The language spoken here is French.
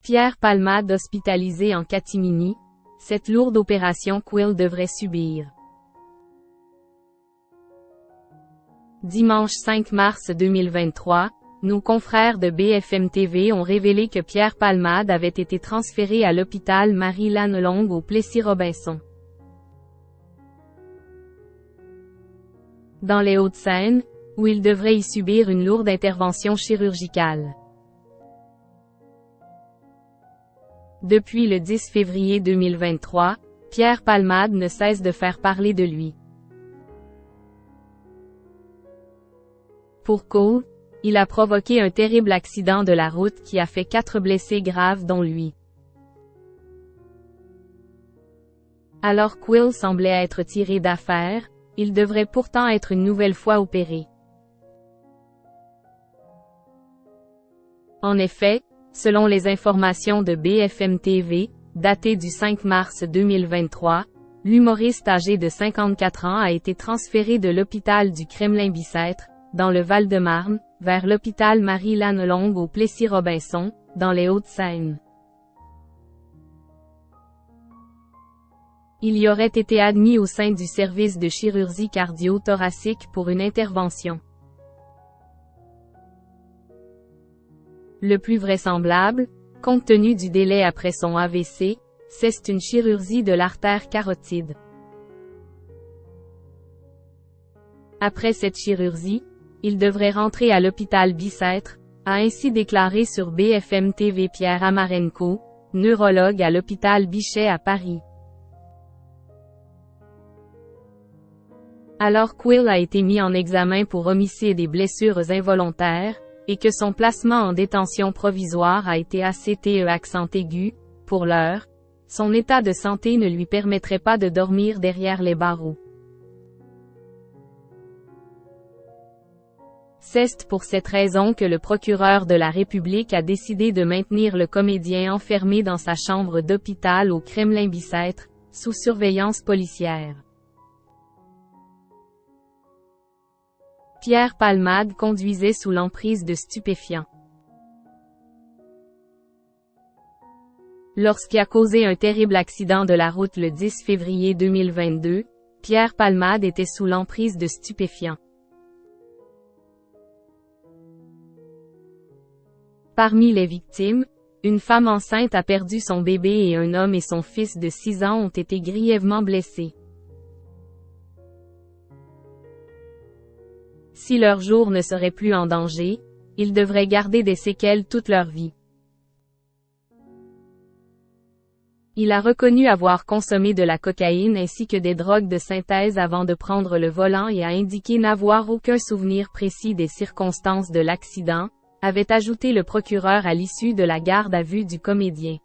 Pierre Palmade hospitalisé en catimini, cette lourde opération Quill devrait subir. Dimanche 5 mars 2023, nos confrères de BFM TV ont révélé que Pierre Palmade avait été transféré à l'hôpital Marie-Lannelongue au Plessis-Robinson. Dans les Hauts-de-Seine, où il devrait y subir une lourde intervention chirurgicale. Depuis le 10 février 2023, Pierre Palmade ne cesse de faire parler de lui. Pour cause, il a provoqué un terrible accident de la route qui a fait 4 blessés graves dont lui. Alors Quill semblait être tiré d'affaire, il devrait pourtant être une nouvelle fois opéré. En effet, selon les informations de BFM TV, datées du 5 mars 2023, l'humoriste âgé de 54 ans a été transféré de l'hôpital du Kremlin-Bicêtre, dans le Val-de-Marne, vers l'hôpital Marie-Lannelongue au Plessis-Robinson, dans les Hauts-de-Seine. Il y aurait été admis au sein du service de chirurgie cardio-thoracique pour une intervention. Le plus vraisemblable, compte tenu du délai après son AVC, c'est une chirurgie de l'artère carotide. Après cette chirurgie, il devrait rentrer à l'hôpital Bicêtre, a ainsi déclaré sur BFM TV Pierre Amarenko, neurologue à l'hôpital Bichet à Paris. Alors Quill a été mis en examen pour homicide et blessures involontaires, et que son placement en détention provisoire a été ACTE accent aigu, pour l'heure, son état de santé ne lui permettrait pas de dormir derrière les barreaux. C'est pour cette raison que le procureur de la République a décidé de maintenir le comédien enfermé dans sa chambre d'hôpital au Kremlin-Bicêtre, sous surveillance policière. Pierre Palmade conduisait sous l'emprise de stupéfiants. Lorsqu'il a causé un terrible accident de la route le 10 février 2022, Pierre Palmade était sous l'emprise de stupéfiants. Parmi les victimes, une femme enceinte a perdu son bébé et un homme et son fils de 6 ans ont été grièvement blessés. Si leur jour ne serait plus en danger, ils devraient garder des séquelles toute leur vie. Il a reconnu avoir consommé de la cocaïne ainsi que des drogues de synthèse avant de prendre le volant et a indiqué n'avoir aucun souvenir précis des circonstances de l'accident, avait ajouté le procureur à l'issue de la garde à vue du comédien.